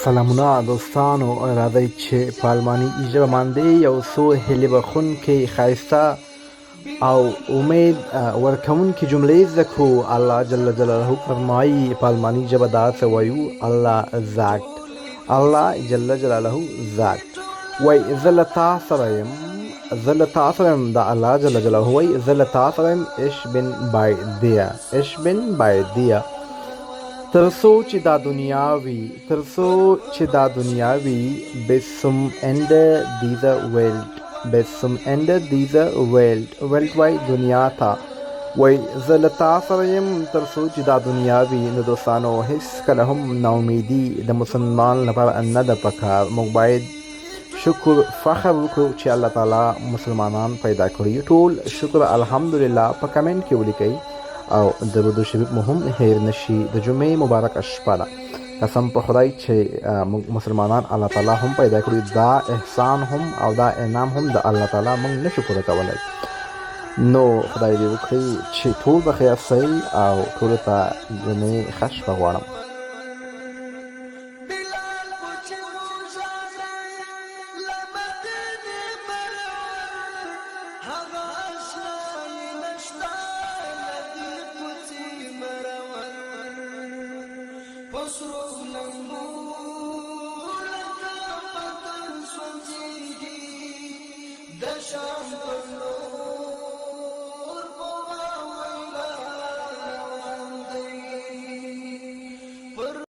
سلامونه دوستانو، راځئ چې په الماني ژبه باندې یو څو هیلې بښونکې ښایسته او امید ورکوونکې جملې زده کړو. الله جل جلاله فرمایي په الماني ژبه داسې وایو: الله sagt. الله جل جلاله sagt. وایي زه له تا سره یم، زه له تا سره یم. دا الله جل جلاله وایي زه له تا سره یم. Ich bin bei dir. Ich bin bei dir. ترڅو چې دا دنیا وي، ترڅو چې دا دنیا وي، bis zum Ende dieser Welt. bis zum Ende dieser Welt. Welt وای دنیا ته. وای زه له تا سره یم ترڅو چې دا دنیا وي. نو دوستانو، هیڅ کله هم ناامیدي د مسلمان لپاره نه ده پکار. موږ باید شکر فخر وکړو چې الله تعالی مسلمانان پیدا کړي. ټول شکر الحمدلله په کمنټ کې ولیکئ او درود شریف مو هم هیر نشي. د جمعې مبارکه شپه ده. قسم په خدای چې موږ مسلمانان الله تعالی هم پیدا کړي. دا احسان هم او دا انعام هم د الله تعالی موږ نشو پوره کولی. نو خدای دې وکړي چې ټول بخیر سئ او ټولو ته جمعې ښه شپه غواړم. پسرو لمبو لکه پتن سوځيږي د شام په